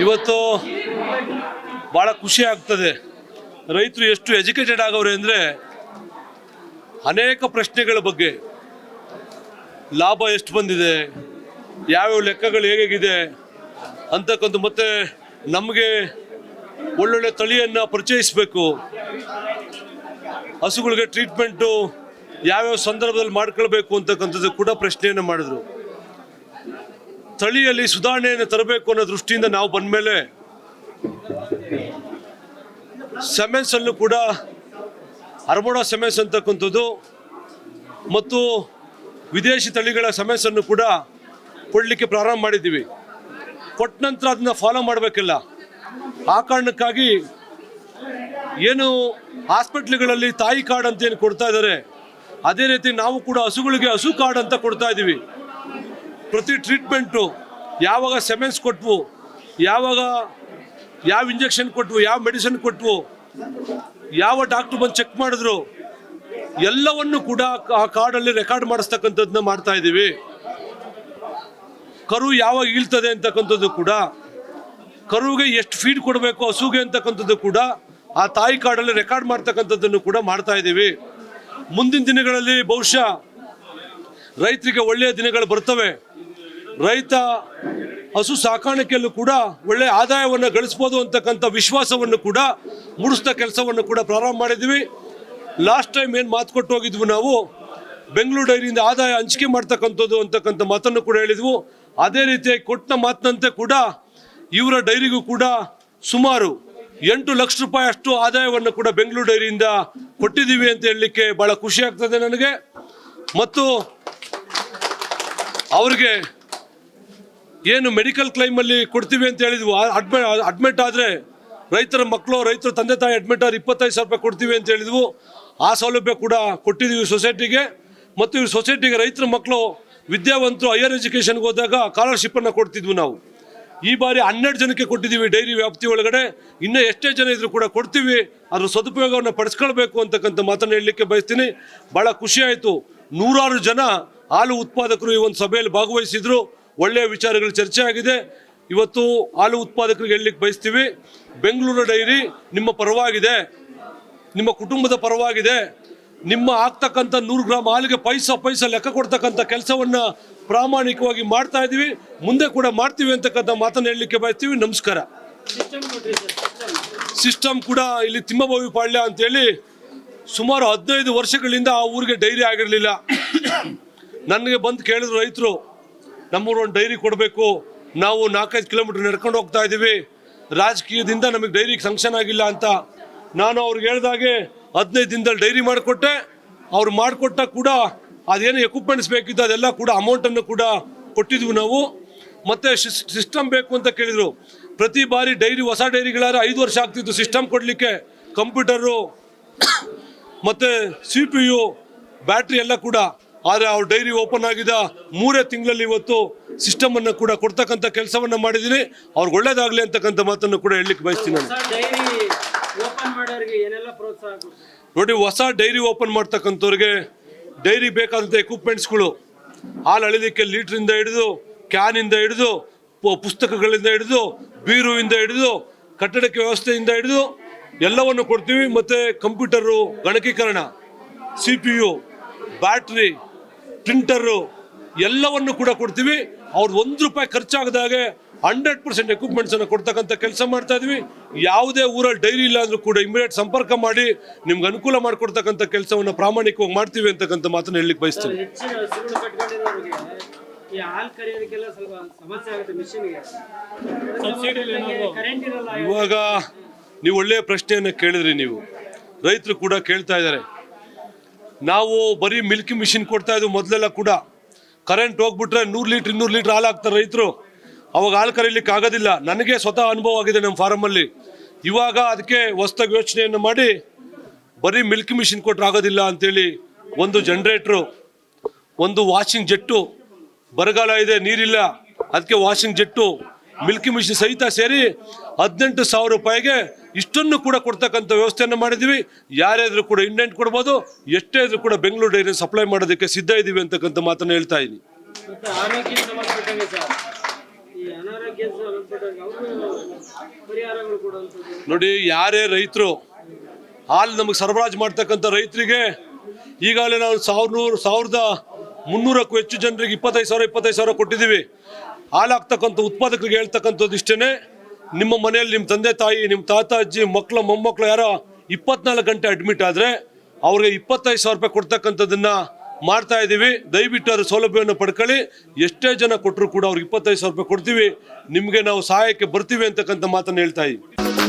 ಇವತ್ತು ಭಾಳ ಖುಷಿ ಆಗ್ತದೆ. ರೈತರು ಎಷ್ಟು ಎಜುಕೇಟೆಡ್ ಆಗವ್ರೆ ಅಂದರೆ ಅನೇಕ ಪ್ರಶ್ನೆಗಳ ಬಗ್ಗೆ, ಲಾಭ ಎಷ್ಟು ಬಂದಿದೆ, ಯಾವ್ಯಾವ ಲೆಕ್ಕಗಳು ಹೇಗಿದೆ ಅಂತಕ್ಕಂಥ, ಮತ್ತು ನಮಗೆ ಒಳ್ಳೊಳ್ಳೆ ತಳಿಯನ್ನು ಪರಿಚಯಿಸಬೇಕು, ಹಸುಗಳಿಗೆ ಟ್ರೀಟ್ಮೆಂಟು ಯಾವ್ಯಾವ ಸಂದರ್ಭದಲ್ಲಿ ಮಾಡ್ಕೊಳ್ಬೇಕು ಅಂತಕ್ಕಂಥದ್ದು ಕೂಡ ಪ್ರಶ್ನೆಯನ್ನು ಮಾಡಿದ್ರು. ತಳಿಯಲ್ಲಿ ಸುಧಾರಣೆಯನ್ನು ತರಬೇಕು ಅನ್ನೋ ದೃಷ್ಟಿಯಿಂದ ನಾವು ಬಂದ ಮೇಲೆ ಸೆಮೆನ್ಸಲ್ಲೂ ಕೂಡ ಅರ್ಮೋಡಾ ಸೆಮೆನ್ಸ್ ಅಂತಕ್ಕಂಥದ್ದು ಮತ್ತು ವಿದೇಶಿ ತಳಿಗಳ ಸೆಮೆನ್ಸನ್ನು ಕೂಡ ಕೊಡಲಿಕ್ಕೆ ಪ್ರಾರಂಭ ಮಾಡಿದ್ದೀವಿ. ಕೊಟ್ಟ ನಂತರ ಅದನ್ನ ಫಾಲೋ ಮಾಡಬೇಕಿಲ್ಲ. ಆ ಕಾರಣಕ್ಕಾಗಿ ಏನು ಹಾಸ್ಪಿಟ್ಲ್ಗಳಲ್ಲಿ ತಾಯಿ ಕಾರ್ಡ್ ಅಂತ ಏನು ಕೊಡ್ತಾ ಇದ್ದಾರೆ, ಅದೇ ರೀತಿ ನಾವು ಕೂಡ ಹಸುಗಳಿಗೆ ಹಸು ಕಾರ್ಡ್ ಅಂತ ಕೊಡ್ತಾ ಇದ್ದೀವಿ. ಪ್ರತಿ ಟ್ರೀಟ್ಮೆಂಟು ಯಾವಾಗ ಸೆಮೆನ್ಸ್ ಕೊಟ್ವು, ಯಾವಾಗ ಯಾವ ಇಂಜೆಕ್ಷನ್ ಕೊಟ್ವು, ಯಾವ ಮೆಡಿಸಿನ್ ಕೊಟ್ವು, ಯಾವ ಡಾಕ್ಟ್ರು ಬಂದು ಚೆಕ್ ಮಾಡಿದ್ರು, ಎಲ್ಲವನ್ನು ಕೂಡ ಆ ಕಾರ್ಡಲ್ಲಿ ರೆಕಾರ್ಡ್ ಮಾಡಿಸ್ತಕ್ಕಂಥದ್ದನ್ನ ಮಾಡ್ತಾ ಇದ್ದೀವಿ. ಕರು ಯಾವಾಗ ಈಳ್ತದೆ ಅಂತಕ್ಕಂಥದ್ದು ಕೂಡ, ಕರುವಿಗೆ ಎಷ್ಟು ಫೀಡ್ ಕೊಡಬೇಕು ಹಸುಗೆ ಅಂತಕ್ಕಂಥದ್ದು ಕೂಡ ಆ ತಾಯಿ ಕಾರ್ಡಲ್ಲಿ ರೆಕಾರ್ಡ್ ಮಾಡ್ತಕ್ಕಂಥದ್ದನ್ನು ಕೂಡ ಮಾಡ್ತಾ ಇದ್ದೀವಿ. ಮುಂದಿನ ದಿನಗಳಲ್ಲಿ ಬಹುಶಃ ರೈತರಿಗೆ ಒಳ್ಳೆಯ ದಿನಗಳು ಬರ್ತವೆ. ರೈತ ಹಸು ಸಾಕಾಣಿಕೆಯಲ್ಲೂ ಕೂಡ ಒಳ್ಳೆಯ ಆದಾಯವನ್ನು ಗಳಿಸ್ಬೋದು ಅಂತಕ್ಕಂಥ ವಿಶ್ವಾಸವನ್ನು ಕೂಡ ಮೂಡಿಸಿದ ಕೆಲಸವನ್ನು ಕೂಡ ಪ್ರಾರಂಭ ಮಾಡಿದ್ವಿ. ಲಾಸ್ಟ್ ಟೈಮ್ ಏನು ಮಾತು ಕೊಟ್ಟು ಹೋಗಿದ್ವಿ ನಾವು, ಬೆಂಗಳೂರು ಡೈರಿಯಿಂದ ಆದಾಯ ಹಂಚಿಕೆ ಮಾಡ್ತಕ್ಕಂಥದ್ದು ಅಂತಕ್ಕಂಥ ಮಾತನ್ನು ಕೂಡ ಹೇಳಿದ್ವು. ಅದೇ ರೀತಿಯಾಗಿ ಕೊಟ್ಟ ಮಾತಿನಂತೆ ಕೂಡ ಇವರ ಡೈರಿಗೂ ಕೂಡ ಸುಮಾರು 8 ಲಕ್ಷ ರೂಪಾಯಿ ಅಷ್ಟು ಆದಾಯವನ್ನು ಕೂಡ ಬೆಂಗಳೂರು ಡೈರಿಯಿಂದ ಕೊಟ್ಟಿದ್ದೀವಿ ಅಂತ ಹೇಳಲಿಕ್ಕೆ ಭಾಳ ಖುಷಿ ಆಗ್ತದೆ ನನಗೆ. ಮತ್ತು ಅವ್ರಿಗೆ ಏನು ಮೆಡಿಕಲ್ ಕ್ಲೈಮಲ್ಲಿ ಕೊಡ್ತೀವಿ ಅಂತ ಹೇಳಿದ್ವು, ಅಡ್ಮಿಟ್ ಆದರೆ ರೈತರ ಮಕ್ಕಳು, ರೈತರ ತಂದೆ ತಾಯಿ ಅಡ್ಮಿಟ್ ಆದ್ರೆ 25,000 ರೂಪಾಯಿ ಕೊಡ್ತೀವಿ ಅಂತ ಹೇಳಿದ್ವು. ಆ ಸೌಲಭ್ಯ ಕೂಡ ಕೊಟ್ಟಿದ್ದೀವಿ ಸೊಸೈಟಿಗೆ. ಮತ್ತು ಇವ್ರ ಸೊಸೈಟಿಗೆ ರೈತರ ಮಕ್ಕಳು ವಿದ್ಯಾವಂತರು ಹೈಯರ್ ಎಜುಕೇಷನ್ಗೆ ಹೋದಾಗ ಸ್ಕಾಲರ್ಶಿಪ್ಪನ್ನು ಕೊಡ್ತಿದ್ವು ನಾವು. ಈ ಬಾರಿ 12 ಜನಕ್ಕೆ ಕೊಟ್ಟಿದ್ದೀವಿ ಡೈರಿ ವ್ಯಾಪ್ತಿ ಒಳಗಡೆ. ಇನ್ನೂ ಎಷ್ಟೇ ಜನ ಇದ್ರು ಕೂಡ ಕೊಡ್ತೀವಿ, ಅದ್ರ ಸದುಪಯೋಗವನ್ನು ಪಡಿಸ್ಕೊಳ್ಬೇಕು ಅಂತಕ್ಕಂಥ ಮಾತನ್ನು ಹೇಳಲಿಕ್ಕೆ ಬಯಸ್ತೀನಿ. ಭಾಳ ಖುಷಿ ಆಯಿತು. 100 ಜನ ಹಾಲು ಉತ್ಪಾದಕರು ಈ ಒಂದು ಸಭೆಯಲ್ಲಿ ಭಾಗವಹಿಸಿದ್ರು. ಒಳ್ಳೆಯ ವಿಚಾರಗಳು ಚರ್ಚೆ ಆಗಿದೆ. ಇವತ್ತು ಹಾಲು ಉತ್ಪಾದಕರಿಗೆ ಹೇಳಲಿಕ್ಕೆ ಬಯಸ್ತೀವಿ, ಬೆಂಗಳೂರು ಡೈರಿ ನಿಮ್ಮ ಪರವಾಗಿದೆ, ನಿಮ್ಮ ಕುಟುಂಬದ ಪರವಾಗಿದೆ. ನಿಮ್ಮ ಆಗ್ತಕ್ಕಂಥ 100 ಗ್ರಾಮ್ ಹಾಲಿಗೆ ಪೈಸಾ ಲೆಕ್ಕ ಕೊಡ್ತಕ್ಕಂಥ ಕೆಲಸವನ್ನು ಪ್ರಾಮಾಣಿಕವಾಗಿ ಮಾಡ್ತಾ ಇದ್ದೀವಿ, ಮುಂದೆ ಕೂಡ ಮಾಡ್ತೀವಿ ಅಂತಕ್ಕಂಥ ಮಾತನ್ನು ಹೇಳಲಿಕ್ಕೆ ಬಯಸ್ತೀವಿ. ನಮಸ್ಕಾರ. ಸಿಸ್ಟಮ್ ಕೂಡ ಇಲ್ಲಿ ತಿಮ್ಮಬೋವಿ ಪಾಳ್ಯ ಅಂತೇಳಿ ಸುಮಾರು 15 ವರ್ಷಗಳಿಂದ ಆ ಊರಿಗೆ ಡೈರಿ ಆಗಿರಲಿಲ್ಲ. ನನಗೆ ಬಂದು ಕೇಳಿದ್ರು ರೈತರು, ನಮ್ಮೂರು ಒಂದು ಡೈರಿ ಕೊಡಬೇಕು, ನಾವು 4-5 ಕಿಲೋಮೀಟರ್ ನಡ್ಕೊಂಡು ಹೋಗ್ತಾ ಇದ್ದೀವಿ, ರಾಜಕೀಯದಿಂದ ನಮಗೆ ಡೈರಿಗೆ ಸಂಕ್ಷನ್ ಆಗಿಲ್ಲ ಅಂತ. ನಾನು ಅವ್ರಿಗೆ ಹೇಳಿದಾಗೆ 15 ದಿನದಲ್ಲಿ ಡೈರಿ ಮಾಡಿಕೊಟ್ಟೆ. ಅವ್ರು ಮಾಡಿಕೊಟ್ಟ ಕೂಡ ಅದೇನು ಎಕ್ವಿಪ್ಮೆಂಟ್ಸ್ ಬೇಕಿತ್ತು ಅದೆಲ್ಲ ಕೂಡ ಅಮೌಂಟನ್ನು ಕೂಡ ಕೊಟ್ಟಿದ್ವಿ ನಾವು. ಮತ್ತು ಸಿಸ್ಟಮ್ ಬೇಕು ಅಂತ ಕೇಳಿದರು. ಪ್ರತಿ ಬಾರಿ ಡೈರಿ, ಹೊಸ ಡೈರಿಗಳಾದ್ರೆ 5 ವರ್ಷ ಆಗ್ತಿತ್ತು ಸಿಸ್ಟಮ್ ಕೊಡಲಿಕ್ಕೆ. ಕಂಪ್ಯೂಟರು ಮತ್ತು CPU, ಬ್ಯಾಟ್ರಿ ಎಲ್ಲ ಕೂಡ. ಆದರೆ ಅವ್ರ ಡೈರಿ ಓಪನ್ ಆಗಿದ 3 ತಿಂಗಳಲ್ಲಿ ಇವತ್ತು ಸಿಸ್ಟಮನ್ನು ಕೂಡ ಕೊಡ್ತಕ್ಕಂಥ ಕೆಲಸವನ್ನು ಮಾಡಿದ್ದೀನಿ. ಅವ್ರಿಗೆ ಒಳ್ಳೇದಾಗಲಿ ಅಂತಕ್ಕಂಥ ಮಾತನ್ನು ಕೂಡ ಹೇಳಲಿಕ್ಕೆ ಬಯಸ್ತೀನಿ ನಾನು. ನೋಡಿ, ಹೊಸ ಡೈರಿ ಓಪನ್ ಮಾಡ್ತಕ್ಕಂಥವ್ರಿಗೆ ಡೈರಿ ಬೇಕಾದಂಥ ಎಕ್ವಿಪ್ಮೆಂಟ್ಸ್ಗಳು, ಹಾಲು ಅಳಿಲಿಕ್ಕೆ ಲೀಟ್ರಿಂದ ಹಿಡಿದು, ಕ್ಯಾನಿಂದ ಹಿಡಿದು, ಪುಸ್ತಕಗಳಿಂದ ಹಿಡಿದು, ಬೀರುವಿಂದ ಹಿಡಿದು, ಕಟ್ಟಡಕ್ಕೆ ವ್ಯವಸ್ಥೆಯಿಂದ ಹಿಡಿದು ಎಲ್ಲವನ್ನು ಕೊಡ್ತೀವಿ. ಮತ್ತು ಕಂಪ್ಯೂಟರು, ಗಣಕೀಕರಣ, CPU, ಬ್ಯಾಟ್ರಿ, ಪ್ರಿಂಟರು ಎಲ್ಲವನ್ನು ಕೂಡ ಕೊಡ್ತೀವಿ. ಅವ್ರದ್ದು 1 ರೂಪಾಯಿ ಖರ್ಚಾಗದಾಗೆ 100% ಎಕ್ವಿಪ್ಮೆಂಟ್ಸನ್ನು ಕೊಡ್ತಕ್ಕಂಥ ಕೆಲಸ ಮಾಡ್ತಾ ಇದ್ವಿ. ಯಾವುದೇ ಊರಲ್ಲಿ ಡೈರಿ ಇಲ್ಲ ಅಂದ್ರೂ ಕೂಡ ಇಮಿಡಿಯೇಟ್ ಸಂಪರ್ಕ ಮಾಡಿ ನಿಮ್ಗೆ ಅನುಕೂಲ ಮಾಡಿಕೊಡ್ತಕ್ಕಂಥ ಕೆಲಸವನ್ನು ಪ್ರಾಮಾಣಿಕವಾಗಿ ಮಾಡ್ತೀವಿ ಅಂತಕ್ಕಂಥ ಮಾತನ್ನು ಹೇಳಲಿಕ್ಕೆ ಬಯಸ್ತೀವಿ. ಇವಾಗ ನೀವು ಒಳ್ಳೆಯ ಪ್ರಶ್ನೆಯನ್ನು ಕೇಳಿದ್ರಿ. ನೀವು ರೈತರು ಕೂಡ ಕೇಳ್ತಾ ಇದ್ದಾರೆ. ನಾವು ಬರೀ ಮಿಲ್ಕಿ ಮಿಷಿನ್ ಕೊಡ್ತಾ ಇದ್ವಿ ಮೊದಲೆಲ್ಲ ಕೂಡ. ಕರೆಂಟ್ ಹೋಗ್ಬಿಟ್ರೆ 100 ಲೀಟ್ರ್ 200 ಲೀಟ್ರ್ ಹಾಲು ಹಾಕ್ತಾರೆ ರೈತರು. ಅವಾಗ ಹಾಲು ಕರೀಲಿಕ್ಕೆ ಆಗೋದಿಲ್ಲ. ನನಗೆ ಸ್ವತಃ ಅನುಭವ ಆಗಿದೆ ನಮ್ಮ ಫಾರಮಲ್ಲಿ. ಇವಾಗ ಅದಕ್ಕೆ ಹೊಸದಾಗಿ ಯೋಚನೆಯನ್ನು ಮಾಡಿ ಬರೀ ಮಿಲ್ಕಿ ಮಿಷಿನ್ ಕೊಟ್ಟರೆ ಆಗೋದಿಲ್ಲ ಅಂತೇಳಿ ಒಂದು ಜನ್ರೇಟ್ರು, ಒಂದು ವಾಷಿಂಗ್ ಜೆಟ್ಟು, ಬರಗಾಲ ಇದೆ ನೀರಿಲ್ಲ, ಅದಕ್ಕೆ ವಾಷಿಂಗ್ ಜೆಟ್ಟು, ಮಿಲ್ಕಿ ಮಿಷಿನ್ ಸಹಿತ ಸೇರಿ 18,000 ರೂಪಾಯಿಗೆ ಇಷ್ಟನ್ನು ಕೂಡ ಕೊಡ್ತಕ್ಕಂಥ ವ್ಯವಸ್ಥೆಯನ್ನು ಮಾಡಿದ್ದೀವಿ. ಯಾರಾದರೂ ಕೂಡ ಇಂಡೆಂಟ್ ಕೊಡ್ಬೋದು, ಎಷ್ಟೇ ಇದ್ರೂ ಕೂಡ ಬೆಂಗಳೂರು ಡೈರಿ ಸಪ್ಲೈ ಮಾಡೋದಕ್ಕೆ ಸಿದ್ಧ ಇದ್ದೀವಿ ಅಂತಕ್ಕಂಥ ಮಾತನ್ನು ಹೇಳ್ತಾ ಇದ್ದೀನಿ. ಕ್ಯಾನ್ಸರ್ ಸಂಬಂಧಪಟ್ಟಂಗೆ ಅವ್ರಿಗೂ ಪರಿಹಾರಗಳು ಕೊಡುವಂಥದ್ದು. ನೋಡಿ, ಯಾರೇ ರೈತರು ಹಾಲು ನಮಗೆ ಸರಬರಾಜು ಮಾಡ್ತಕ್ಕಂಥ ರೈತರಿಗೆ ಈಗಾಗಲೇ ನಾವು 1,300ಕ್ಕೂ ಹೆಚ್ಚು ಜನರಿಗೆ 25,000 ಕೊಟ್ಟಿದ್ದೀವಿ. ಹಾಲು ಹಾಕ್ತಕ್ಕಂಥ ಉತ್ಪಾದಕರಿಗೆ ಹೇಳ್ತಕ್ಕಂಥದ್ದು ಇಷ್ಟೇ, ನಿಮ್ಮ ಮನೆಯಲ್ಲಿ ನಿಮ್ಮ ತಂದೆ ತಾಯಿ, ನಿಮ್ಮ ತಾತ ಅಜ್ಜಿ, ಮಕ್ಕಳು ಮೊಮ್ಮಕ್ಕಳು ಯಾರೋ 24 ಗಂಟೆ ಅಡ್ಮಿಟ್ ಆದರೆ ಅವ್ರಿಗೆ 25,000 ಕೊಡ್ತಕ್ಕಂಥದ್ದನ್ನ ಮಾಡ್ತಾ ಇದ್ದೀವಿ. ದಯವಿಟ್ಟು ಅದರ ಸೌಲಭ್ಯವನ್ನು ಪಡ್ಕೊಳ್ಳಿ. ಎಷ್ಟೇ ಜನ ಕೊಟ್ಟರು ಕೂಡ ಅವ್ರಿಗೆ 25,000 ಕೊಡ್ತೀವಿ, ನಿಮಗೆ ನಾವು ಸಹಾಯಕ್ಕೆ ಬರ್ತೀವಿ ಅಂತಕ್ಕಂಥ ಮಾತನ್ನು ಹೇಳ್ತಾ ಇದ್ದೀವಿ.